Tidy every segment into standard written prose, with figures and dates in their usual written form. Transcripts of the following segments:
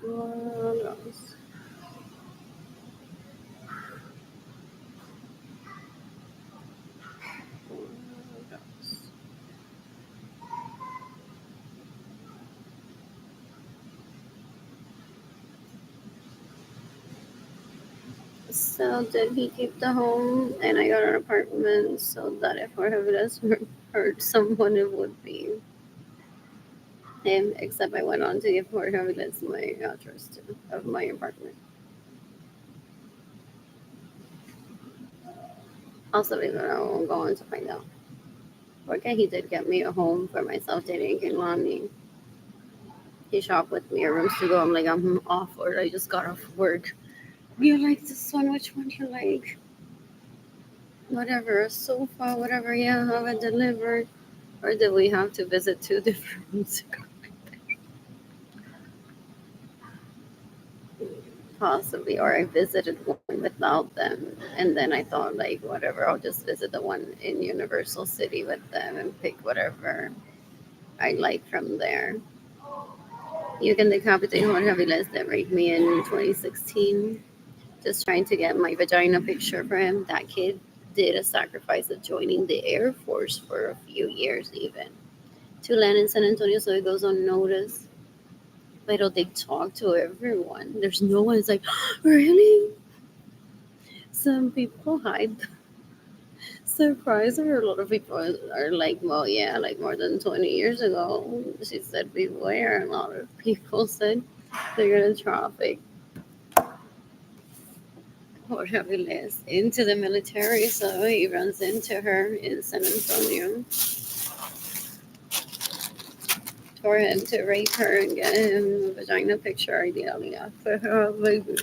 What else? What else? So did he keep the home and I got an apartment so that if Jorge Aviles hurt someone it would be him, except I went on to give Jorge Aviles my address of my apartment. Also, because I'm going to find out. Okay, he did get me a home for myself dating Keilany. He shopped with me a rooms to go. I'm like, I'm off or I just got off work. You like this one? Which one do you like? Whatever, a sofa, whatever, yeah, have it delivered. Or did we have to visit two different rooms? Possibly, or I visited one without them, and then I thought, like, whatever, I'll just visit the one in Universal City with them and pick whatever I like from there. You can decapitate Jorge Aviles that raped me in 2016. Just trying to get my vagina picture for him. That kid did a sacrifice of joining the Air Force for a few years, even to land in San Antonio, so it goes unnoticed. But they talk to everyone. There's no one. It's like, really? Some people hide surprise her. A lot of people are like, well, yeah, like more than 20 years ago, she said beware. A lot of people said they're gonna traffic Jorge Aviles into the military, so he runs into her in San Antonio for him to rape her and get him a vagina picture ideally after her baby.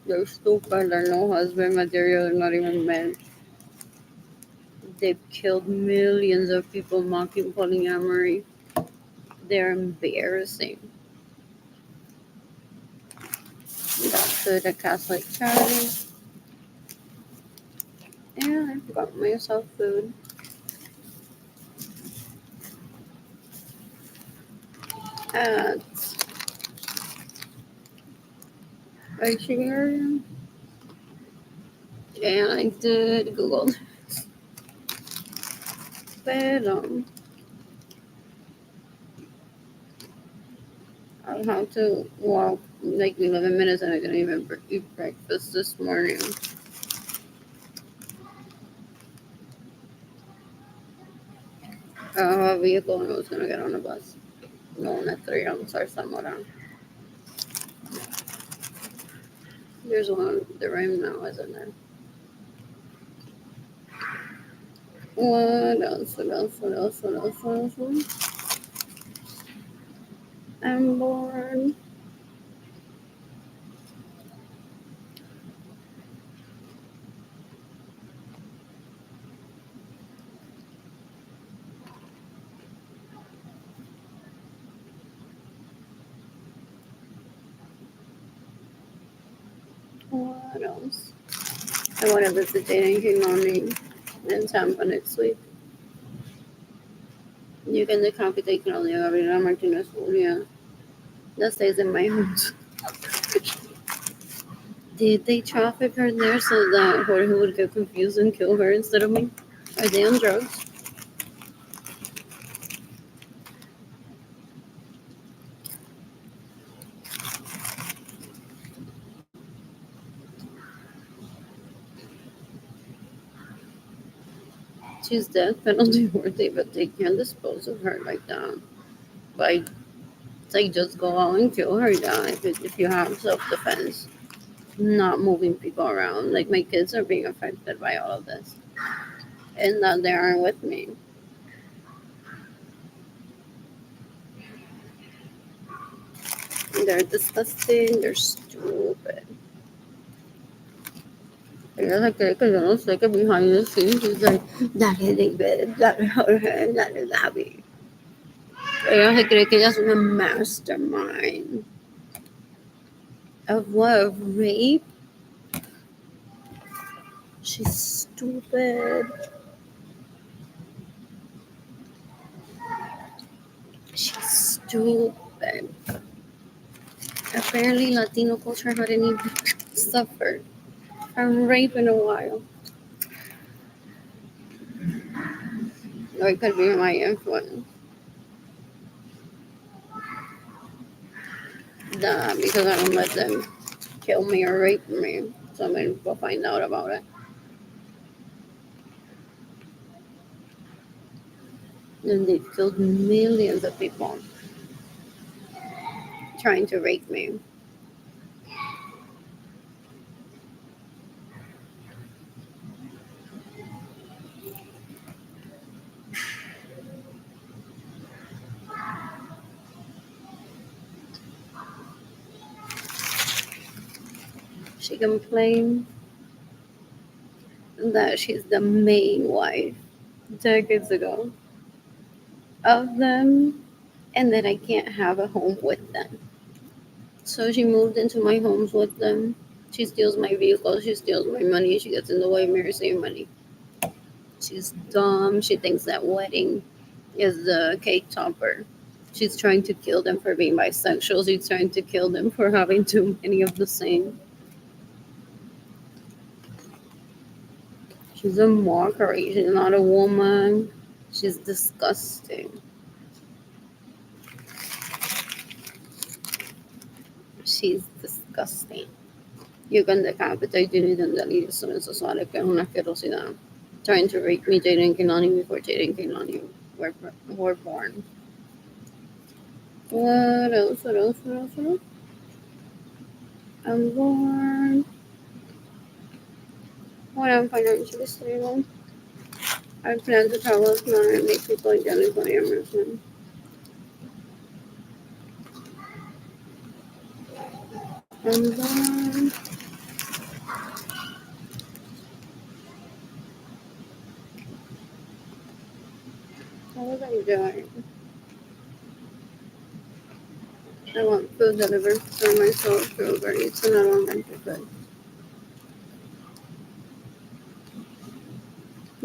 They're stupid, they're no husband material, they're not even men. They've killed millions of people mocking polyamory. They're embarrassing. Got food at Catholic Charity. Yeah, I got myself food. At Rachel area. And I did Google. But I'll have to walk like 11 minutes and I didn't even eat breakfast this morning. I have a vehicle and I was gonna get on a bus. Going at 3, I'm sorry, somewhere. There's one the right now, isn't there? What else? What else? What else? What else? What else? What else? I'm bored. What else? I want to visit dating Keilany in Tampa next week. You can decapitate Claudia Gabriela Martinez Julia. That stays in my house. Did they traffic her there so that Jorge would get confused and kill her instead of me? Are they on drugs? She's death penalty worthy, but they can't dispose of her like that. By like just go out and kill her, yeah, if you have self defense, not moving people around. Like my kids are being affected by all of this, and that they aren't with me. They're disgusting. They're stupid. Ella se cree que yo no sé que behind the scenes she's like, that is David, that is Jorge, that is Abby. Ella se cree que ella es una mastermind. Of what? Of rape? She's stupid. She's stupid. Apparently, Latino culture hadn't even suffered from rape in a while. Or it could be my influence. Nah, because I don't let them kill me or rape me. Somebody will find out about it. And they've killed millions of people trying to rape me. She complained that she's the main wife decades ago of them and that I can't have a home with them. So she moved into my homes with them. She steals my vehicles, she steals my money, she gets in the way of me receiving money. She's dumb. She thinks that wedding is the cake topper. She's trying to kill them for being bisexual. She's trying to kill them for having too many of the same. She's a mockery. She's not a woman. She's disgusting. She's disgusting. You can decapitate Yadiel Lorenzo Acevedo, que es una asquerosidad. Trying to rape me, Jayden and Keilany, before Jayden and Keilany were born. What else? What else? What else? What else? I'm born when I'm financially stable. I plan to travel with mine and make people jealous when I'm Muslim. I'm born. What was I doing? I want food delivered for myself through Uber Eats and I don't want to food.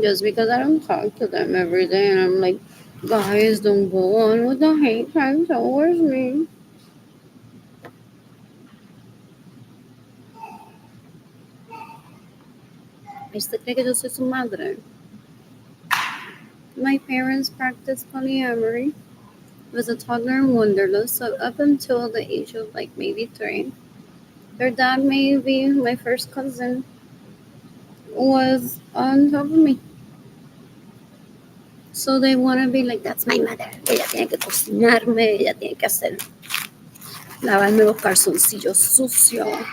Just because I don't talk to them every day and I'm like, guys, don't go on with the hate crime towards me. ¿Usted cree que yo soy su madre? My parents practiced polyamory. I was a toddler and wonderless, so up until the age of like maybe 3. Their dad, maybe my first cousin, was on top of me. So they want to be like, that's my mother. Ella tiene que cocinarme, ella tiene que hacer, lavarme los calzoncillos sucios.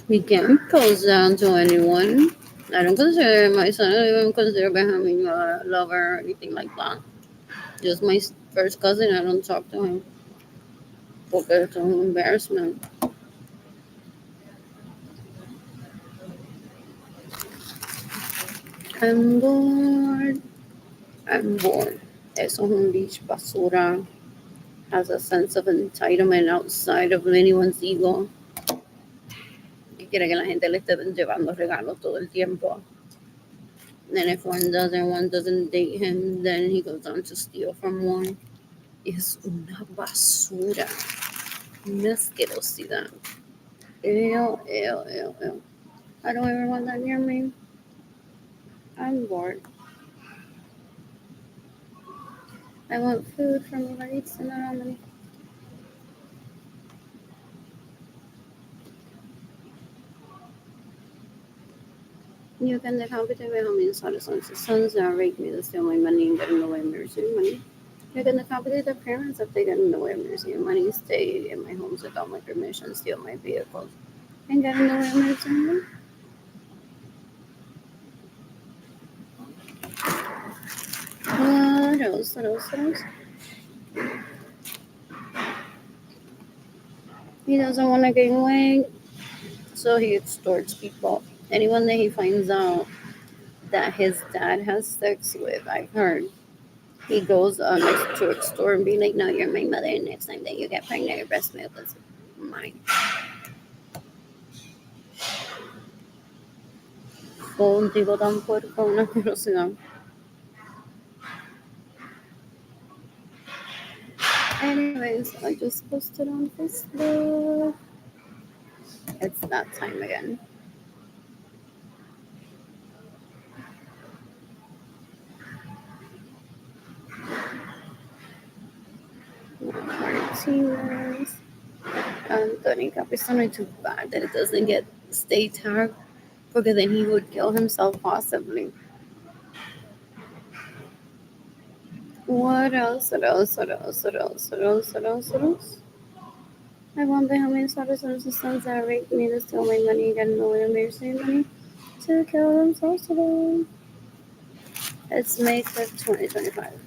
We can't pose down to anyone. I don't consider my son, I don't even consider Benjamin a lover or anything like that. Just my first cousin, I don't talk to him. Porque it's an embarrassment. I'm bored. I'm bored. Eso es un beach basura. Has a sense of entitlement outside of anyone's ego. Que quiere que la gente le esté llevando regalos todo el tiempo. And if one doesn't date him, then he goes on to steal from one. Es una basura. Una asquerosidad. Ew, ew, ew, ew. I don't ever want that near me. I'm bored. I want food from Uber Eats and I don't have money. You can decapitate Benjamin Suarez Lorenzo sons that rape me to steal my money and get in the way of me receiving money. You can decapitate their parents if they get in the way of me receiving money, stay in my homes without my permission, steal my vehicles, and get in the way of me receiving money. What else? What else? What else? He doesn't want to gain weight, so he extorts people. Anyone that he finds out that his dad has sex with, I've heard, he goes on to extort and be like, no, you're my mother, and next time that you get pregnant, your breast milk is mine. Fue un tipo tan puerco, una asquerosidad. Anyways, I just posted on Facebook. It's that time again. Martinez. Anthony Capistano, too bad that it doesn't get stay tagged because then he would kill himself possibly. What else? What else? What else? What else? What else? What else? What else? I wonder how many Satisons and sons that raped me to steal my money, get no way of embarrassing money to kill themselves today. It's May 5th, 2025.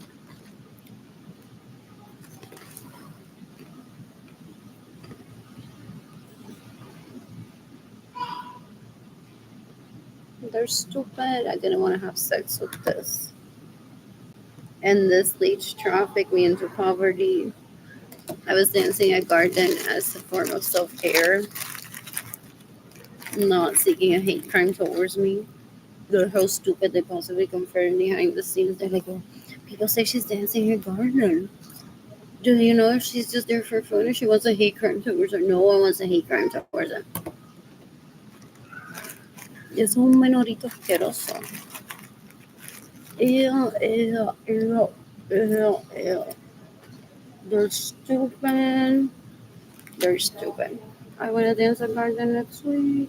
They're stupid. I didn't want to have sex with this. And this leech trafficked me into poverty. I was dancing at garden as a form of self-care, not seeking a hate crime towards me. They're how stupid they possibly confirm behind the scenes. They're like, oh, people say she's dancing in her garden. Do you know if she's just there for fun or she wants a hate crime towards her? No one wants a hate crime towards her. Es un menorito asqueroso. Ew, ew, ew, ew, ew. They're stupid. They're stupid. I want to dance at garden next week.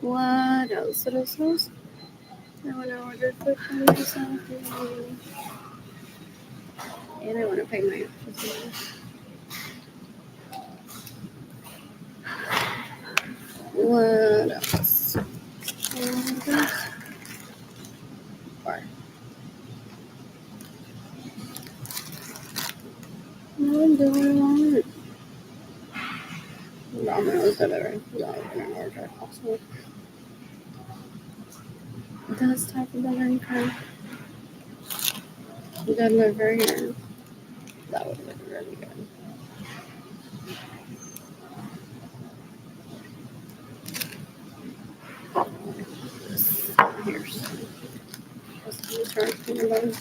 What else? What else? What else? I want to order food for myself. And I want to pay my electricity. What else? What else? Bar. What do I want? Ramen is better. Yeah, I'm going to order also. Does Taco Bell any kind of deliver here? That would have been really good. Here's just the return peanut butter.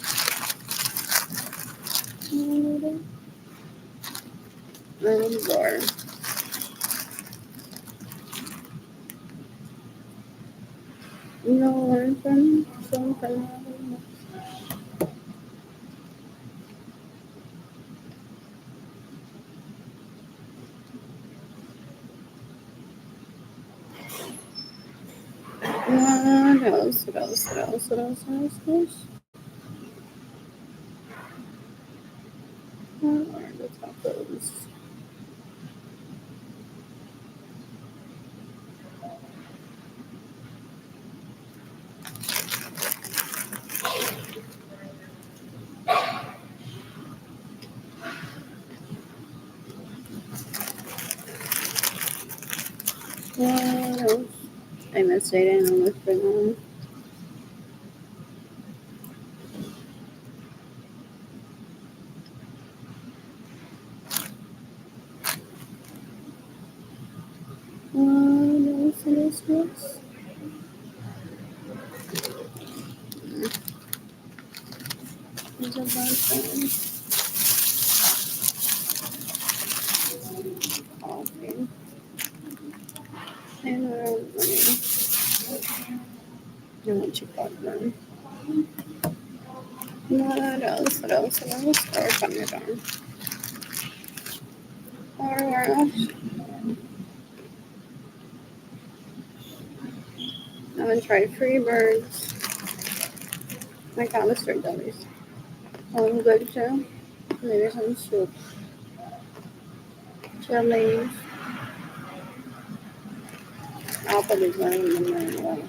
And more. No, learn from something. What else? What else? What else? What else? What else? What else? What are the tacos? What else? I missed Jayden and with Benjamin. What else? What else? What else? There's a bunch of coffee. And money. I want chipotle. What else? What else? What else? Or Parmesan. Or where else? I haven't tried Freebirds. My Callister Delis. Sounds good too. Maybe some soup. Chilies. Apple is running in the morning.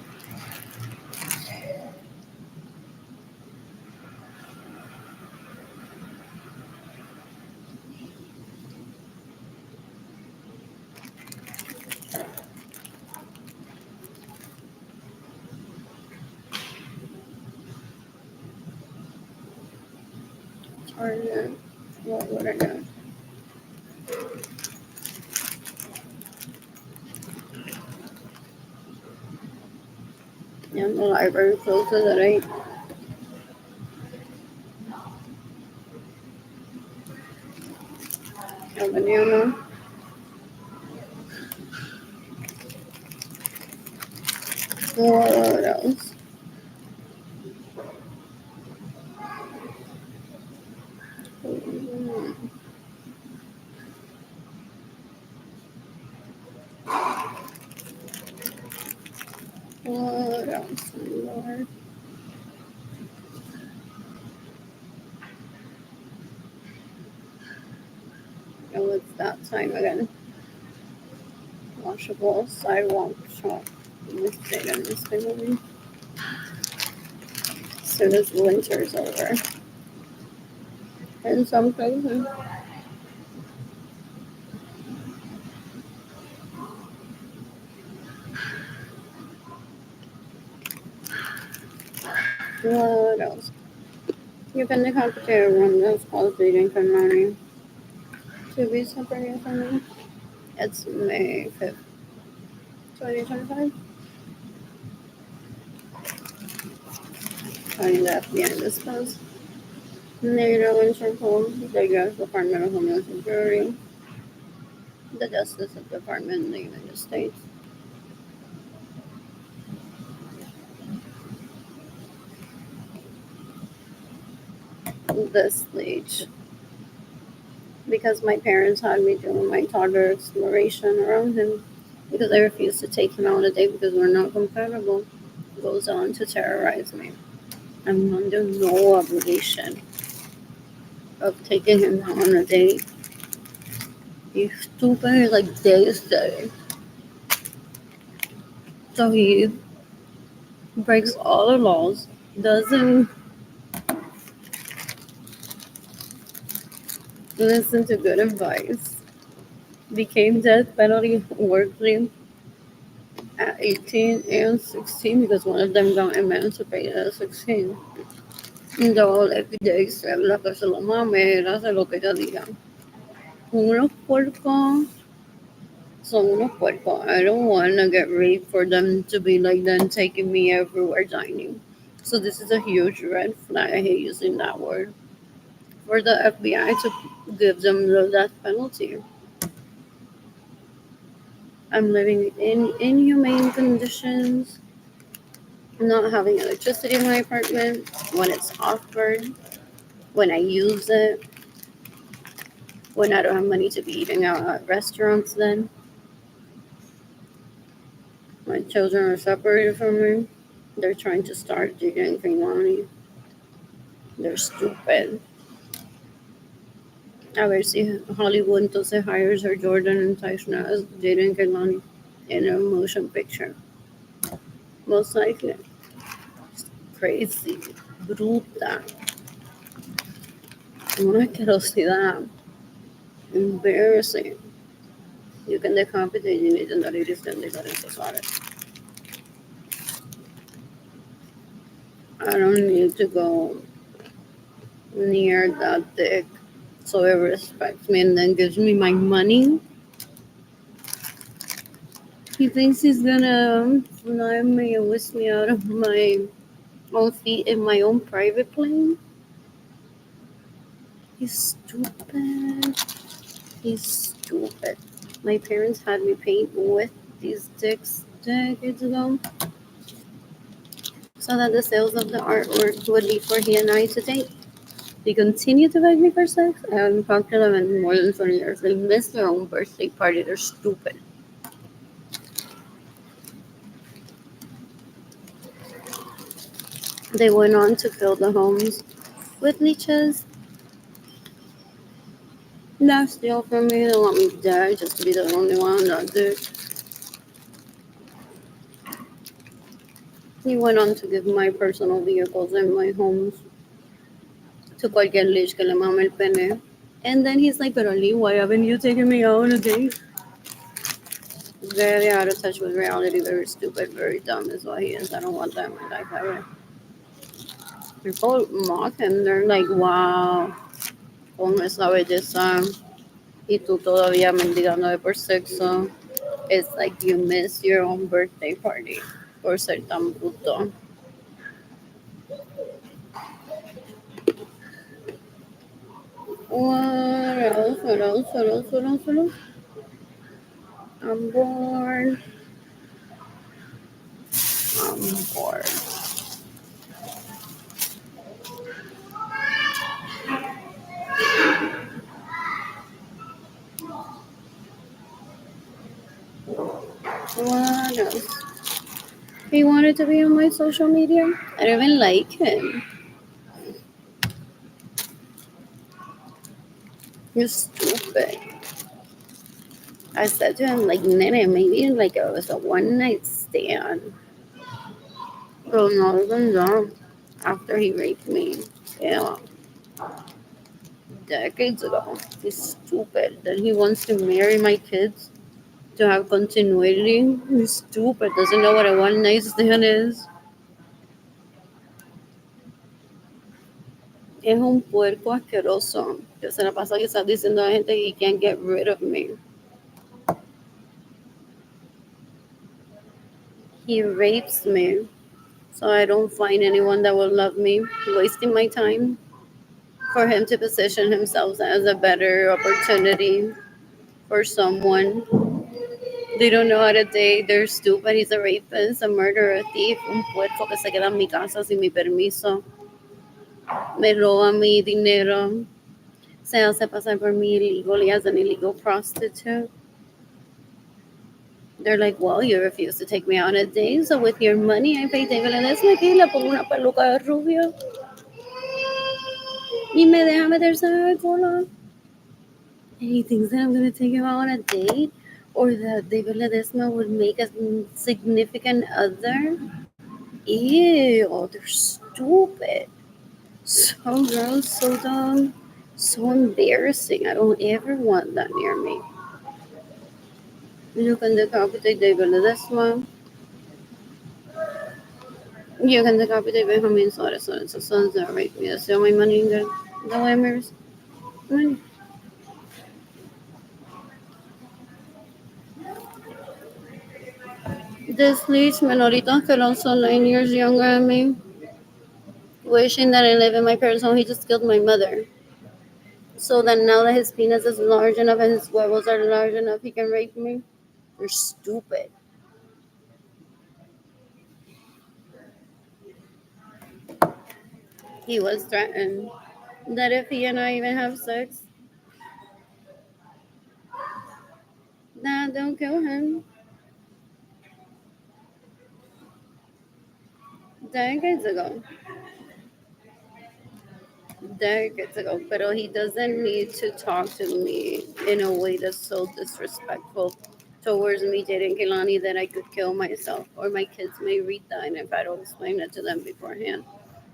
Or what would I do? Yeah, the library closes at 8. Albaniano. What else? What else? Lord. Oh, it's that time again. Washable sidewalk shop. Mistake and mistake. As soon as winter's over. In some places. What else? You can decapitate a room that's called bleeding Keilany to be separated from me. It's May 5th, 2025. Finding the FBI disposed. NATO Interpol, the U.S. Department of Homeland Security, the Justice Department in the United States. This leech, because my parents had me doing my toddler exploration around him, because I refused to take him out on a date because we're not compatible, goes on to terrorize me. I'm under no obligation of taking him out on a date. He's stupid like they say. So he breaks all the laws, doesn't listen to good advice, became death penalty worthy at 18 and 16 because one of them got emancipated at 16. Luego le dice la que se lo mame, él hace lo que ella diga. Unos puercos son unos puercos. I don't want to get raped for them to be like them taking me everywhere dining. So this is a huge red flag. I hate using that word. For the FBI to give them the death penalty. I'm living in inhumane conditions, not having electricity in my apartment when it's offered, when I use it, when I don't have money to be eating out at restaurants then. My children are separated from me. They're trying to start Jayden Keilany. They're stupid. A ver si Hollywood entonces hires her Jordan and Tyson as Jayden Keilany in a motion picture. Most likely. Crazy. Bruta. Una asquerosidad. Embarrassing. You can decapitate you need that it is then Lorenzo Suarez. I don't need to go near that dick so it respects me and then gives me my money. He thinks he's gonna fly me and whisk me out of my own feet in my own private plane. He's stupid. He's stupid. My parents had me paint with these dicks decades ago so that the sales of the artwork would be for he and I to date. They continue to beg me for sex. I haven't talked to them in more than 20 years. They miss their own birthday party. They're stupid. They went on to fill the homes with leeches. That's still for me. They want me dead just to be the only one that did. He went on to give my personal vehicles and my homes to cualquier leech que le mame el pene. And then he's like, pero Lee, why haven't you taken me out on a date? Very out of touch with reality, very stupid, very dumb is what he is. I don't want that in my life ever. People mock him. They're like, wow, con esa belleza y tú todavía mendigándole por sexo. It's like you miss your own birthday party por ser tan bruto. What else? What else? What else? What else? What else? I'm bored. I'm bored. What else? He wanted to be on my social media. I don't even like him. You're stupid. I said to him, like, Nene, maybe like it was a one night stand. But not even that. After he raped me. Yeah. Decades ago. He's stupid. That he wants to marry my kids to have continuity. He's stupid. Doesn't know what a one night stand is. Es un puerco asqueroso. Que se la pasa quizás diciendo a la gente he can't get rid of me. He rapes me. So I don't find anyone that will love me. Wasting my time for him to position himself as a better opportunity for someone. They don't know how to date. They're stupid. He's a rapist, a murderer, a thief, un puerco que se queda en mi casa sin mi permiso. Me roba mi dinero. Se hace pasar por mi illegal. He has an illegal prostitute. They're like, well, you refuse to take me out on a date, so with your money I pay David Ledesma aquí, le pongo una peluca de rubio y me deja meterse en el cola. And he thinks that I'm going to take him out on a date, or that David Ledesma would make a significant other. Ew, they're stupid. So gross, so dumb, so embarrassing. I don't ever want that near me. You can decapitate David Ledesma. You can decapitate Benjamin Suarez Lorenzo sons that rape me. That's the only money that matters. Money. This leads menoritas que don't son 9 years younger than me, wishing that I live in my parents' home. He just killed my mother. So that now that his penis is large enough and his huevos are large enough, he can rape me. You're stupid. He was threatened that if he and I even have sex, nah, don't kill him. Decades ago. Decades ago. But he doesn't need to talk to me in a way that's so disrespectful towards me dating Keilany that I could kill myself. Or my kids may read that, and if I don't explain it to them beforehand,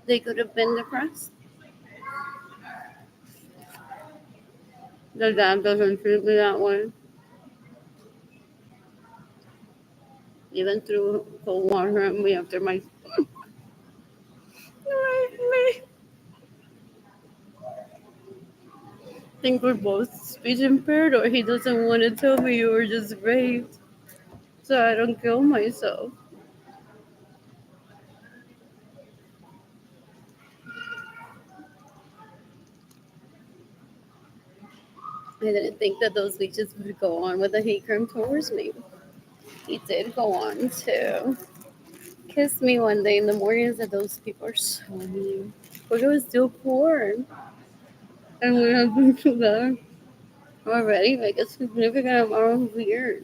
they could have been depressed. The dad doesn't treat me that way. Even threw cold water at me after my I think we're both speech impaired, or he doesn't want to tell me you were just raped, so I don't kill myself. I didn't think that those leeches would go on with a hate crime towards me. He did go on to kiss me one day in the morning and said those people are so mean. But it was still poor. And we have been together already like a significant amount of years.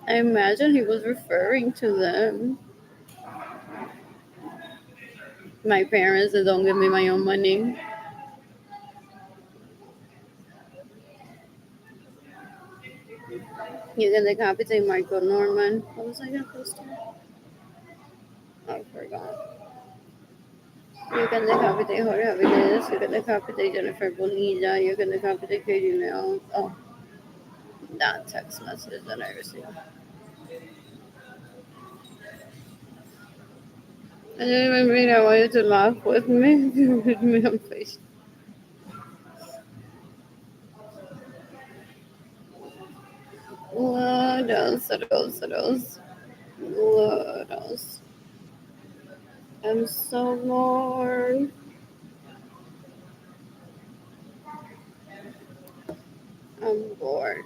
I imagine he was referring to them. My parents that don't give me my own money. You can decapitate Michael Norman. What was I gonna post here? I forgot. You can decapitate Jorge Aviles. You can decapitate Jennifer Bonilla. You can decapitate Katie Leon. Oh, that text message that I received. I didn't even read. I wanted to laugh with me. With me on face. What else? What else? What else? What else? I'm so bored. I'm bored.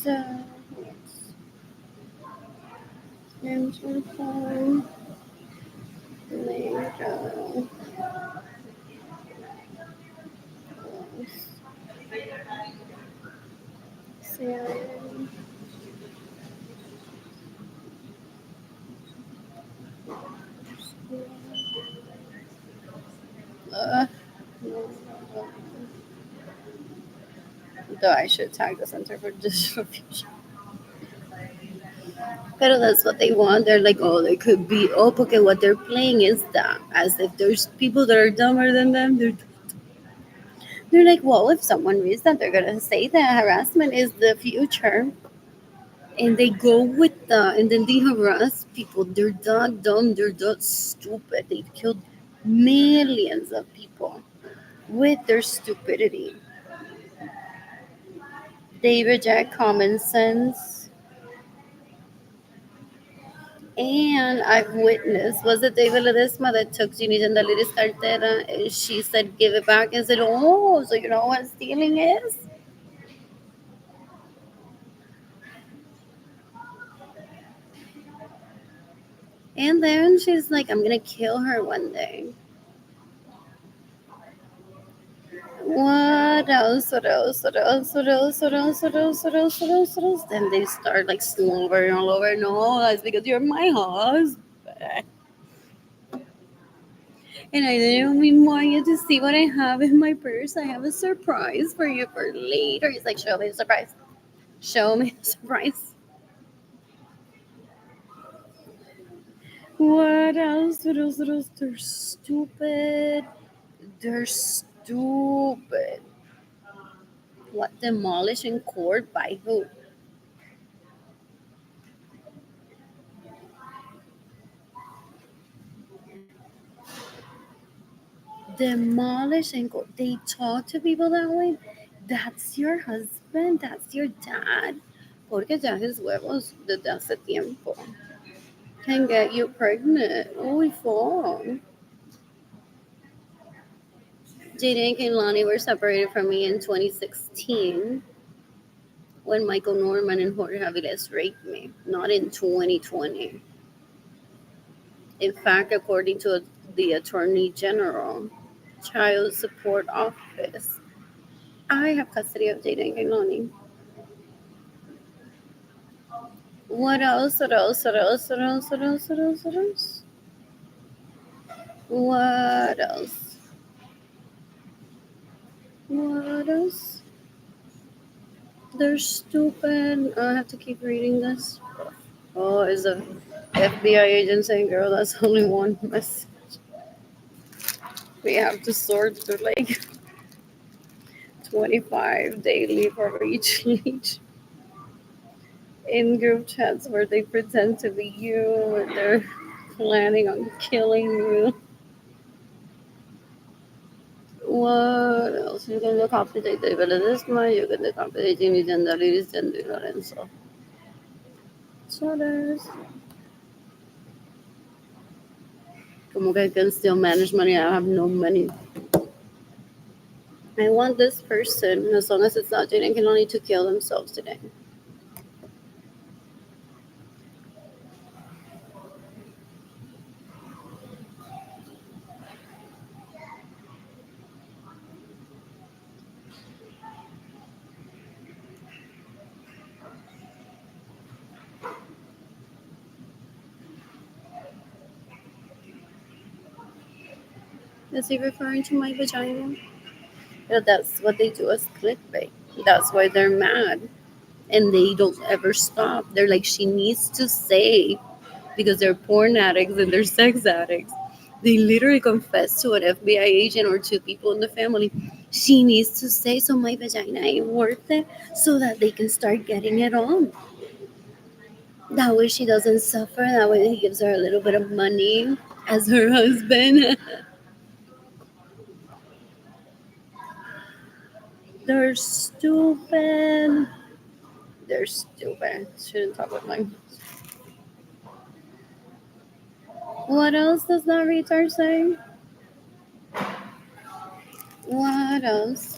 So, names on phone. Later. Sarah. Uh, though I should tag the Center for Distribution. But that's what they want. They're like, oh, they could be, oh, okay, what they're playing is that. As if there's people that are dumber than them. They're like, well, if someone reads that, they're going to say that harassment is the future. And they go with that, and then they harass people. They're that dumb, they're that stupid. They've killed millions of people with their stupidity. They reject common sense. And I've witnessed, was it David Ledesma that took Jayden cartera and she said, give it back? And said, oh, so you know what stealing is? And then she's like, I'm going to kill her one day. What else? What else? What else? What else? What else? What else? What else? What else? What else? Then they start like slobbering all over. No, that's because you're my husband. And I didn't even want you to see what I have in my purse. I have a surprise for you for later. He's like, show me the surprise. Show me the surprise. What else? What else? What else? They're stupid. They're stupid. What, demolished in court by who? Demolish and go. They talk to people that way. That's your husband. That's your dad. Porque ya his huevos desde hace tiempo can get you pregnant. Uy, fuck. Jayden and Keilany were separated from me in 2016 when Michael Norman and Jorge Aviles raped me, not in 2020. In fact, according to the Attorney General, Child Support Office, I have custody of Jayden and Keilany. What else? What else? What else? What else? What else? What else? What else? What else? What else? They're stupid. I have to keep reading this. Oh, is a FBI agent saying, girl, that's only one message. We have to sort through like 25 daily for each in group chats where they pretend to be you and they're planning on killing you. What else? You can decapitate David Ledesma, you can decapitate Jimmy Gendaliris and Lorenzo. So there's. Como que I can still manage money, I have no money. I want this person, as long as it's not Jayden, can only to kill themselves today. Is he referring to my vagina? Yeah, that's what they do as clickbait. That's why they're mad. And they don't ever stop. They're like, she needs to say because they're porn addicts and they're sex addicts. They literally confess to an FBI agent or to people in the family. She needs to say, so my vagina ain't worth it, so that they can start getting it on. That way she doesn't suffer. That way he gives her a little bit of money as her husband. They're stupid. They're stupid. Shouldn't talk with my. What else does that retard say? What else?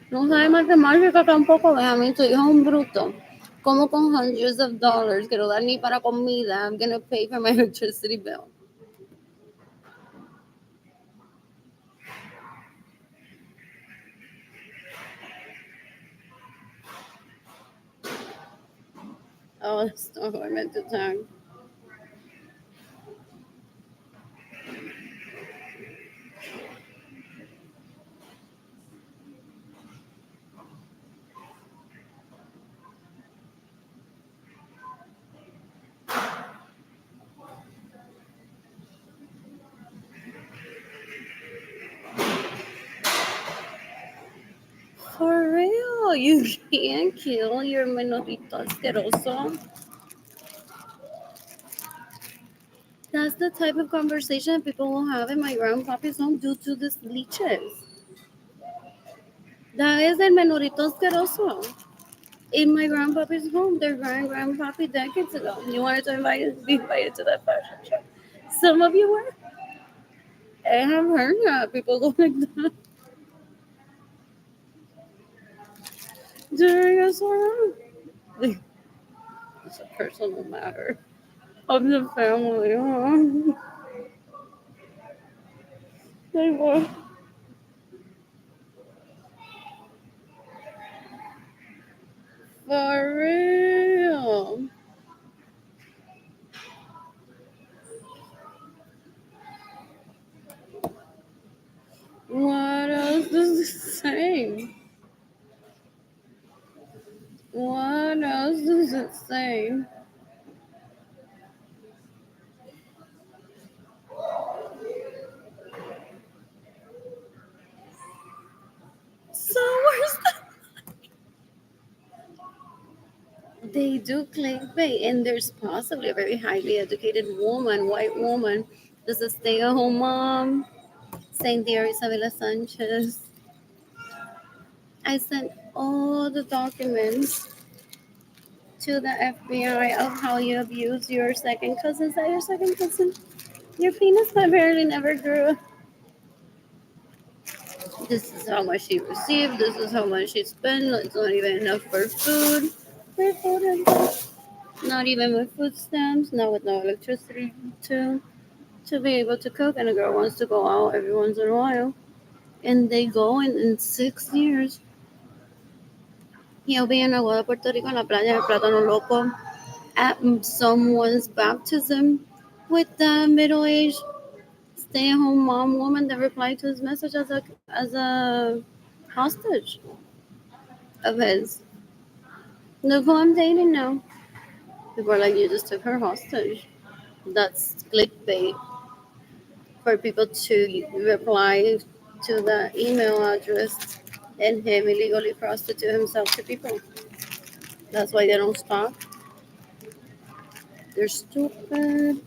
No sabe matemática tampoco, Benjamin. Tu hijo es un bruto. Como con hundreds of dollars que no dan ni para comida. I'm gonna pay for my electricity bill. Oh, that's not what I meant to tag. For real, you can't kill your menorito asqueroso. That's the type of conversation people will have in my grandpapa's home due to these leeches. That is el menorito asqueroso. In my grandpapa's home, their grandpappy decades ago. You wanted to be invited to that fashion show. Some of you were. I have heard that people go like that during a song. It's a personal matter of the family. Huh? They were. For real. What else does it say? What else does it say? So where's they do clickbait, and there's possibly a very highly educated woman, white woman, just a stay-at-home mom, Saint Dear Isabella Sanchez. I sent all the documents to the FBI of how you abuse your second cousin. Is that your second cousin? Your penis apparently never grew. This is how much she received. This is how much she spent. It's not even enough for food. For food and stuff. Not even with food stamps. Not with no electricity to be able to cook. And a girl wants to go out every once in a while. And they go in 6 years. He'll be in Agua de Puerto Rico, en la playa de Plátano Loco, at someone's baptism with the middle-aged stay-at-home mom woman that replied to his message as a hostage of his. Look who I'm dating now. People are like, you just took her hostage. That's clickbait for people to reply to the email address and him illegally prostitute himself to people. That's why they don't stop. They're stupid.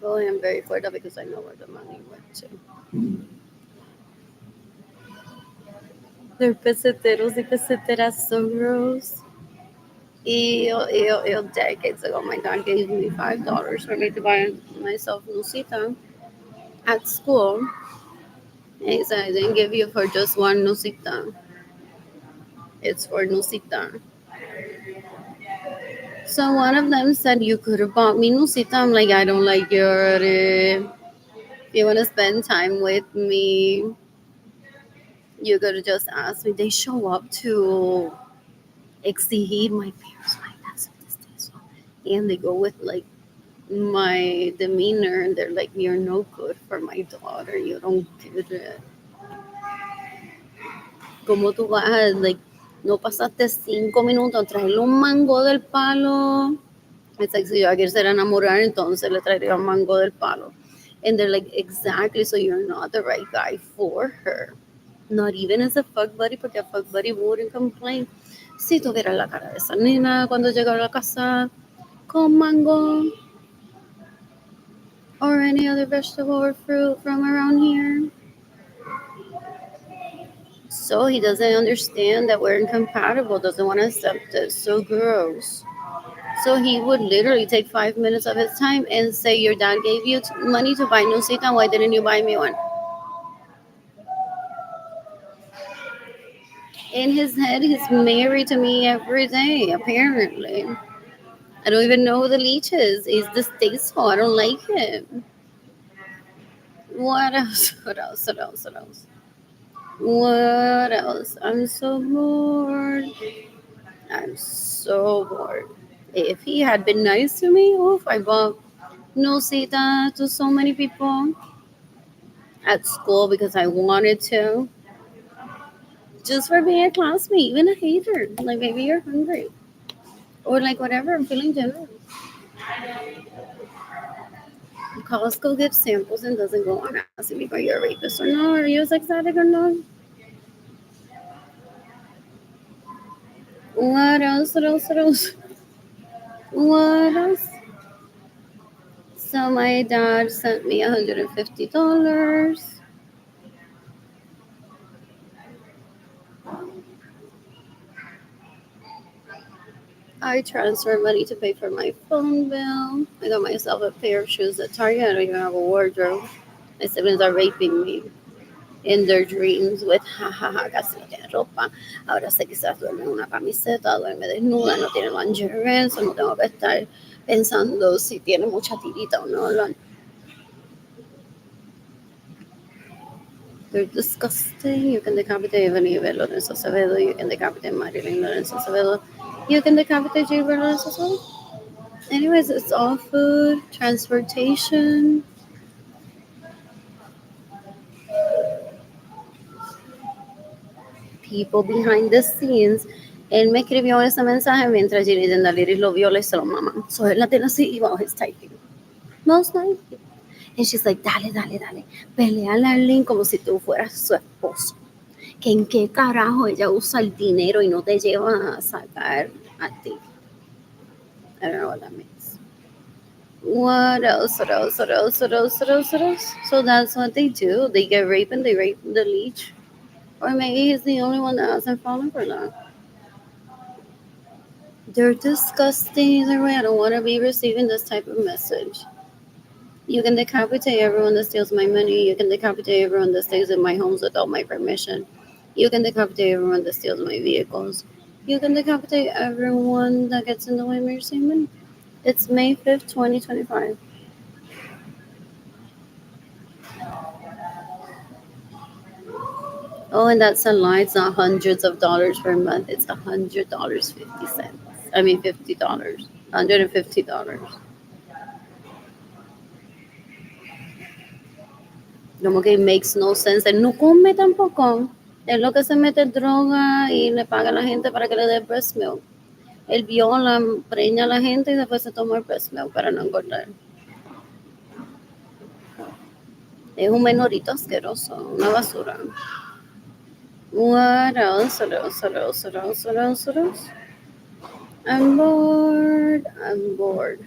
Well, I am very for that because I know where the money went to. They're peseteros y peseteras so gross. Decades ago, my dad gave me $5 for me to buy myself Nusita at school. And he said, I didn't give you for just one Nusita. It's for Nusita. So one of them said, you could have bought me Nusita. I'm like, I don't like your you want to spend time with me, you gotta just ask me. They show up to exigir my parents, my that's this. And they go with like my demeanor, and they're like, "You're no good for my daughter. You don't get it. ¿Cómo tú vas a, like, no pasaste 5 minutos a traerle un mango del palo?" It's like, si yo quisiera enamorar, entonces le traería un mango del palo. And they're like, exactly, so you're not the right guy for her. Not even as a fuck buddy, porque a fuck buddy wouldn't complain. Si tuviera la cara de esa nena cuando llegara a la casa con mango or any other vegetable or fruit from around here. So he doesn't understand that we're incompatible, doesn't want to accept it. So gross. So he would literally take 5 minutes of his time and say, "Your dad gave you money to buy Nusita. Why didn't you buy me one?" In his head, he's married to me every day, apparently. I don't even know who the leech is. He's distasteful. I don't like him. What else? What else? What else? What else? What else? I'm so bored. I'm so bored. If he had been nice to me, oof, I bought Nusita to so many people at school because I wanted to. Just for being a classmate, even a hater. Like, maybe you're hungry. Or like whatever, I'm feeling generous. Costco gives samples and doesn't go on asking me, are you a rapist or not? Are you ecstatic or not? What else? What else? What else? What else? So my dad sent me $150. I transferred money to pay for my phone bill. I got myself a pair of shoes at Target. I don't even have a wardrobe. My siblings are raping me in their dreams with jajaja, casi no tiene ropa. Ahora se quizás duerme en una camiseta, duerme desnuda, no tiene lingerie, so no tengo que estar pensando si tiene mucha tirita o no. They're disgusting. You can decapitate Evelyn Yvette Lorenzo Acevedo. You can decapitate Marilyn Lorenzo Acevedo. You can decapitate Gilbert Lorenzo Acevedo. Anyways, it's all food, transportation. People behind the scenes. Él me escribió ese mensaje mientras Jayden Daliris lo viola y se lo mama. So él la tiene así while he's typing. Most likely. And she's like, dale, dale, dale. Pelea a Arlene como si tú fueras su esposo. Que en qué carajo ella usa el dinero y no te lleva a sacar a ti. I don't know what that means. What else? What else? What else? What else? What else? What else? So that's what they do. They get raped and they rape the leech. Or maybe he's the only one that hasn't fallen for that. They're disgusting either way. I don't want to be receiving this type of message. You can decapitate everyone that steals my money. You can decapitate everyone that stays in my homes without my permission. You can decapitate everyone that steals my vehicles. You can decapitate everyone that gets in the way of me receiving money. It's May 5th, 2025. Oh, and that's a lie. It's not hundreds of dollars per month. It's $100.50. I mean, $50. $150. Como que it makes no sense. Él no come tampoco. Él lo que se mete droga y le paga a la gente para que le dé breast milk. Él viola, preña a la gente y después se toma el breast milk para no engordar. Es un menorito asqueroso, una basura. What else? What else? What else? What else? What else? What else? I'm bored. I'm bored.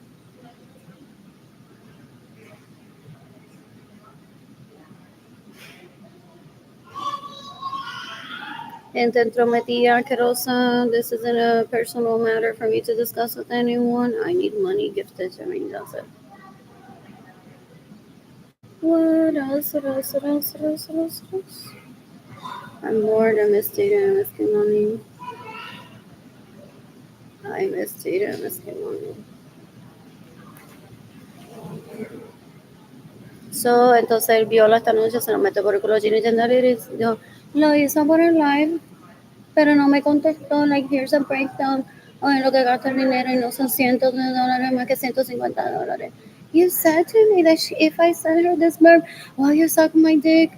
Gente entrometida, asquerosa. This isn't a personal matter for me to discuss with anyone. I need money gifted to me. That's it. What else? What else? What else? What else? What else? What else? I'm bored. I miss data. I miss Keilany. I miss data. I miss Keilany. So, entonces él viola esta noche, se lo mete por el culo a Ginny Tendariris. Yo lo hizo por el live, pero no me contestó. Like, here's a breakdown. O en lo que gasta el dinero y no son cientos de dólares más que $150. You said to me that if I send her this burp, well, you suck my dick.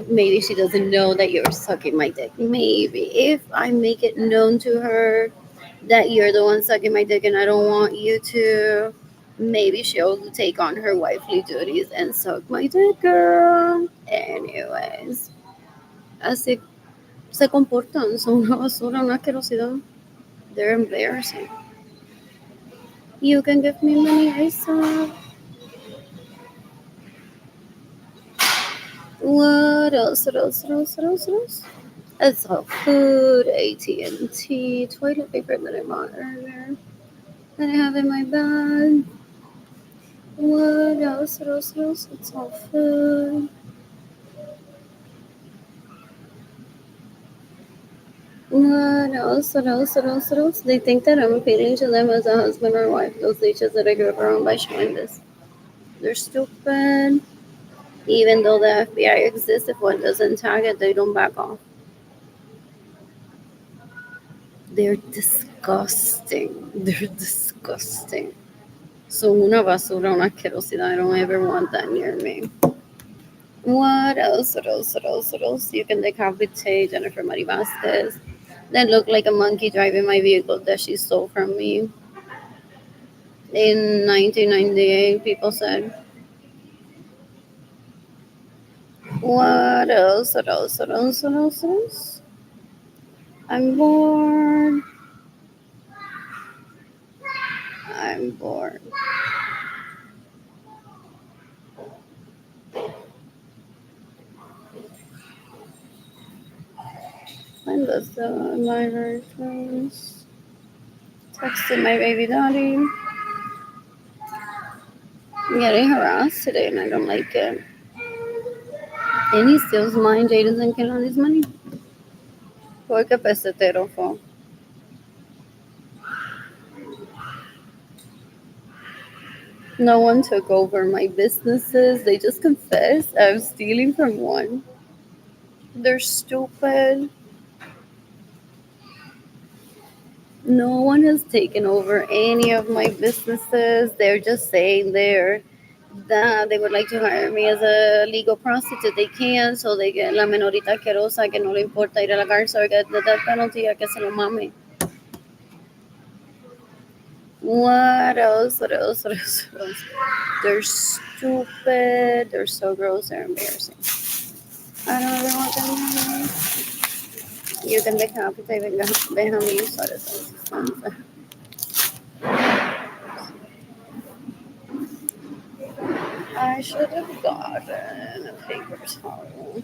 Maybe she doesn't know that you're sucking my dick. Maybe. If I make it known to her that you're the one sucking my dick and I don't want you to, maybe she'll take on her wifely duties and suck my dick, girl. Anyways, así se comportan. Son una basura, una asquerosidad. They're embarrassing. You can give me money, I saw. What else? What else? What else? What else? What else? It's all food, AT&T, toilet paper that I bought earlier that I have in my bag. What else? What else? What else? It's all food. What else? What else? What else? What else? They think that I'm appealing to them as a husband or wife. Those leeches that I grew up around by showing this. They're stupid. Even though the FBI exists, if one doesn't tag it, they don't back off. They're disgusting. They're disgusting. So una basura, una asquerosidad. I don't ever want that near me. What else? What else? What else? What else? You can decapitate Jennifer Mari Vasquez. That looked like a monkey driving my vehicle that she stole from me in 1998. People said. What else? What else? What else? What else? What else? I'm bored. I'm bored. When does the library close? Texted my baby daddy. I'm getting harassed today and I don't like it. And he steals mine, Jayden's and Keilany's money. Porque pesetero fue. No one took over my businesses. They just confessed I was stealing from one. They're stupid. No one has taken over any of my businesses. They're just saying that they would like to hire me as a legal prostitute. They can, so they get la menorita asquerosa que no le importa ir a la cárcel or get the death penalty, a que se lo mame. What else? What else? What else? What else? They're stupid. They're so gross. They're embarrassing. I don't ever want them here. You can decapitate Benjamin Suarez Lorenzo. I should have gotten a paper towel.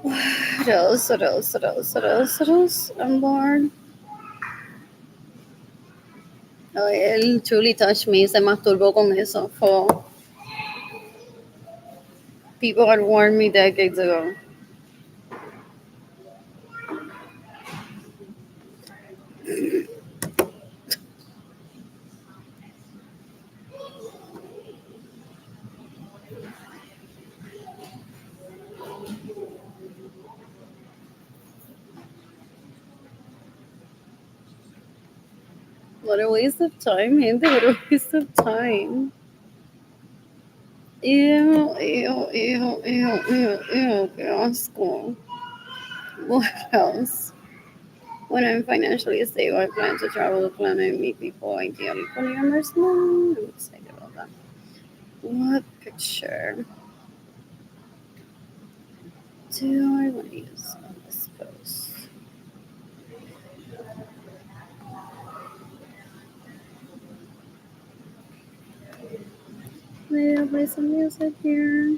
What else? What else? What else? What else? What else? I'm bored. Oh, él truly touched me. Se masturbó con eso. Oh. People had warned me decades ago. What a waste of time, gente. What a waste of time. Ew, ew, ew, ew, ew, ew. Qué asco. What else? When I'm financially stable, I plan to travel the planet and meet people, ideally polyamorous. I'm excited about that. What picture do I want to use on this post? Maybe I'll play some music here.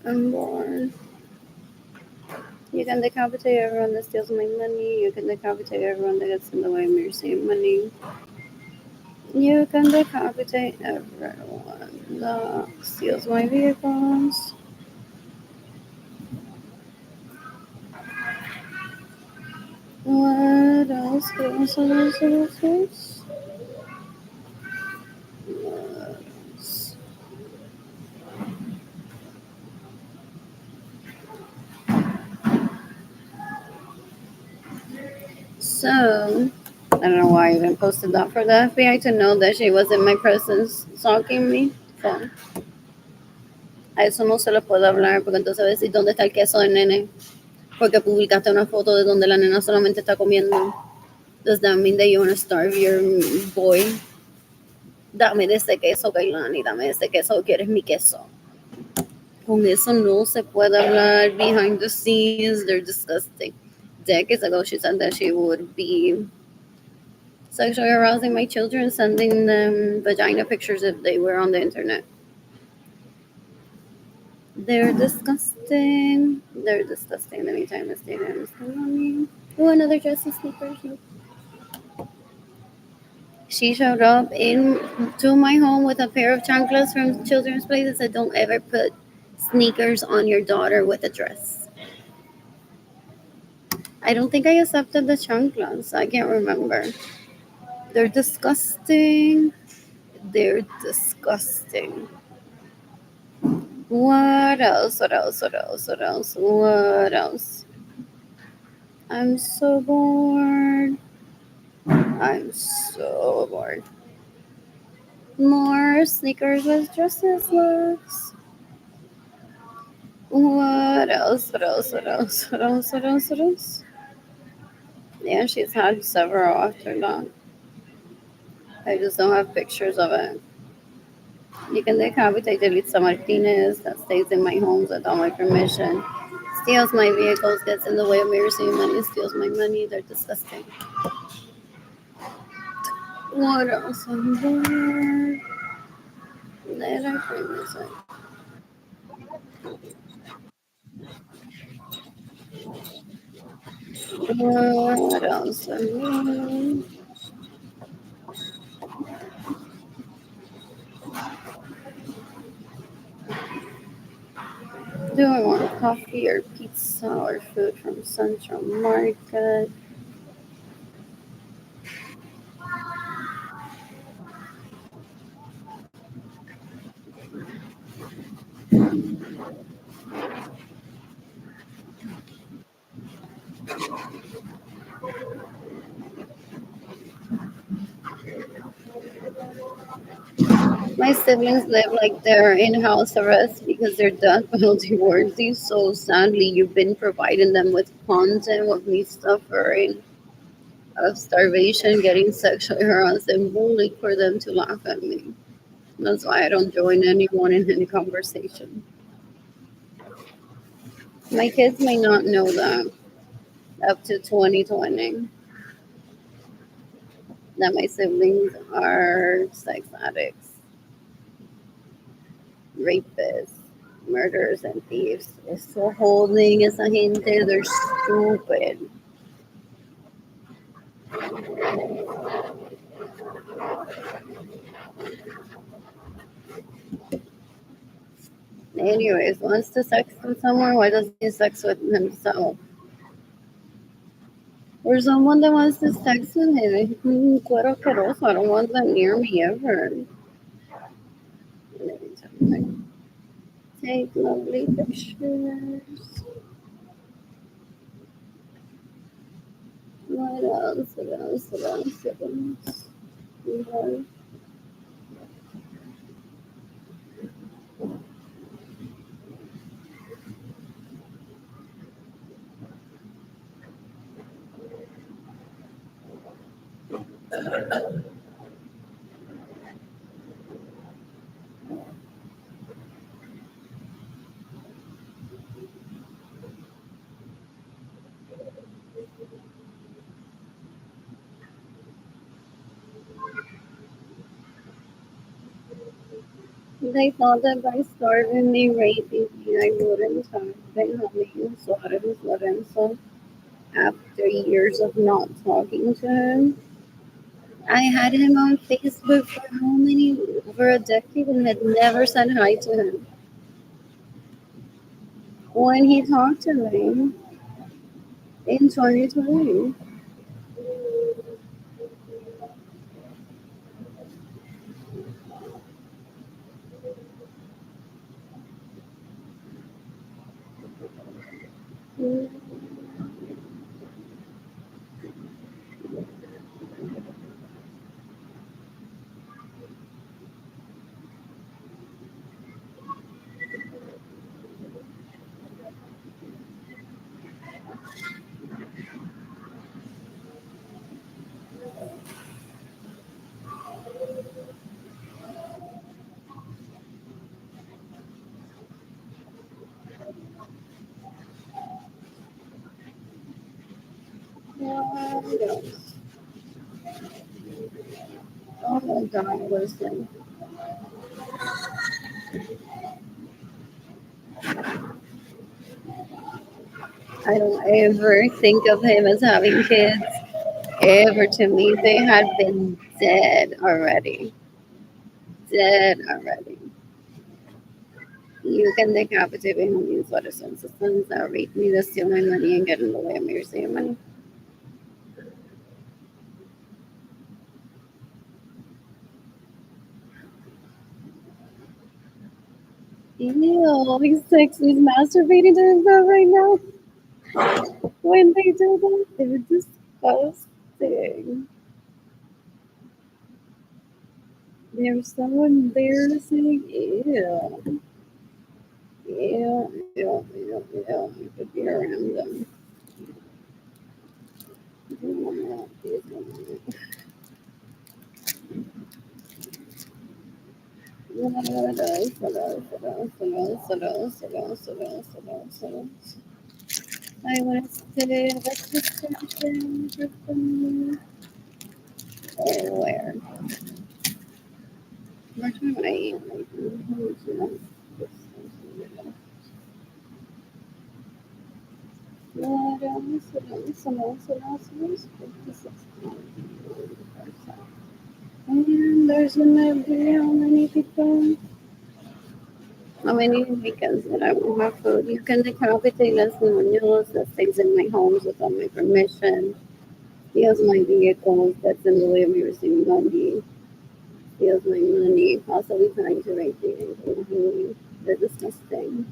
I'm bored. You can decapitate everyone that steals my money. You can decapitate everyone that gets in the way of me receiving money. You can decapitate everyone that steals my vehicles. So, I don't know why I even posted that for the FBI to know that she was in my presence stalking me. So, a eso no se lo puedo hablar porque entonces va a decir dónde está el queso del nene. Porque publicaste una foto de donde la nena solamente está comiendo. Does that mean that you want to starve your boy? Dame de ese queso, Keilany, dame de ese queso, quieres mi queso. Con eso no se puede hablar behind the scenes. They're disgusting. Decades ago, she said that she would be sexually arousing my children, sending them vagina pictures if they were on the internet. They're disgusting. They're disgusting. Anytime I stay there, oh, another dress and sneakers. She showed up to my home with a pair of chanclas from Children's Place and said, "Don't ever put sneakers on your daughter with a dress." I don't think I accepted the chanclas. I can't remember. They're disgusting. They're disgusting. What else? What else? What else? What else? What else? I'm so bored. I'm so bored. More sneakers with dresses looks. What else? What else? What else? What else? What else? What else? Yeah, she's had several after that. I just don't have pictures of it. You can decapitate Elisa Martinez that stays in my homes without my permission. Steals my vehicles, gets in the way of me receiving money, steals my money. They're disgusting. What else? I'm bored. Let I find music. What else? Do I want coffee or pizza or food from Central Market? My siblings live like they're in house arrest because their death penalty worthy. So sadly, you've been providing them with content of me suffering of starvation, getting sexually harassed and bullied for them to laugh at me. That's why I don't join anyone in any conversation. My kids may not know that up to 2020 that my siblings are sex addicts, rapists, murderers, and thieves. Eso holding esa gente, they're stupid. Anyways, wants to sex with someone, why doesn't he sex with himself? Or someone that wants to sex with him, cuero asqueroso, I don't want that near me ever. Take lovely pictures. What else? What else? What else? What else? Okay. They thought that by starving me, raping me, I wouldn't have Benjamin Suarez Lorenzo after years of not talking to him. I had him on Facebook for how many? Over a decade and had never said hi to him. When he talked to me in 2020, What else? Oh my God, listen. I don't ever think of him as having kids. Ever to me, they had been dead already. Dead already. You can decapitate Benjamin Suarez Lorenzo, rape me, to steal my money, and get in the way of me receiving money. Ew, he's masturbating to himself right now. When they do that, they're disgusting. There's someone there saying, ew. Ew, ew, ew, ew. It could be around them. I want to say, let's just where? Where do I eat? And there's another how many people? How many weekends that I won't have food? You can decapitate Leslie Munoz that stays in my homes without my permission. Steals my vehicles that's in the way of me receiving money. Steals my money. Possibly trying to rape me and kill me. They're disgusting.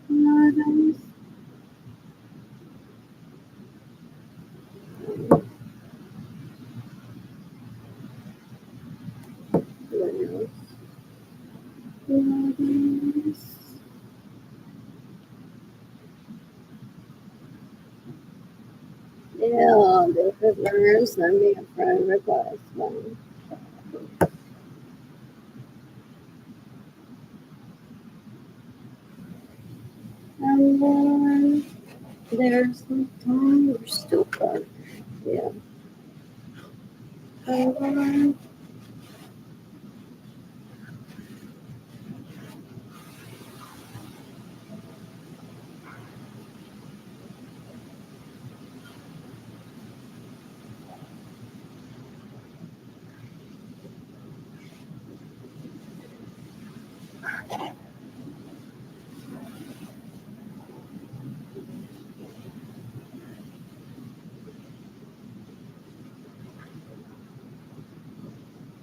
What else? What else? What else? Yeah, they could learn send me a friend request. One. And then there's some time you're stupid. Yeah. And then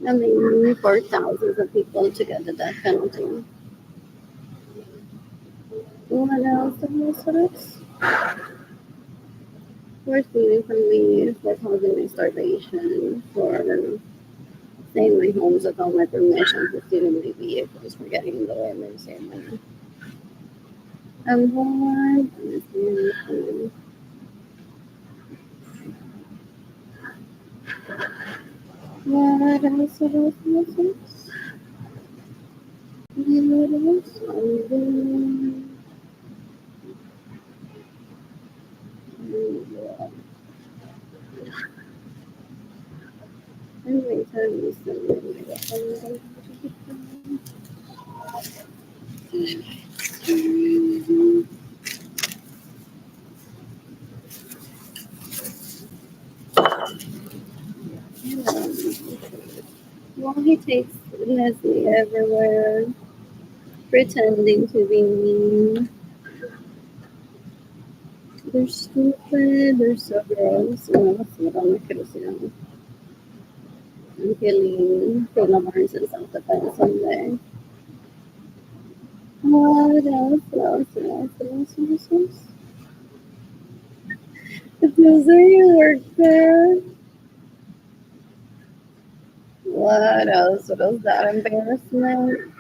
I mean, for thousands of people to get the death penalty. What else? What else? For stealing from me, for causing me starvation, for staying in my homes without my permission, for stealing my vehicles, for getting in the way of my ceremony. And what? What else? What else? What else? What else? And then, anyway, tell me something. Well, he takes Leslie everywhere, pretending to be mean. They're stupid, they're so gross. I'm not gonna see them. I'm killing Taylor Barnes and self defense someday. What else? What else? What else? What else? What else? What else? It feels like you work there. What else? What else? That embarrassment.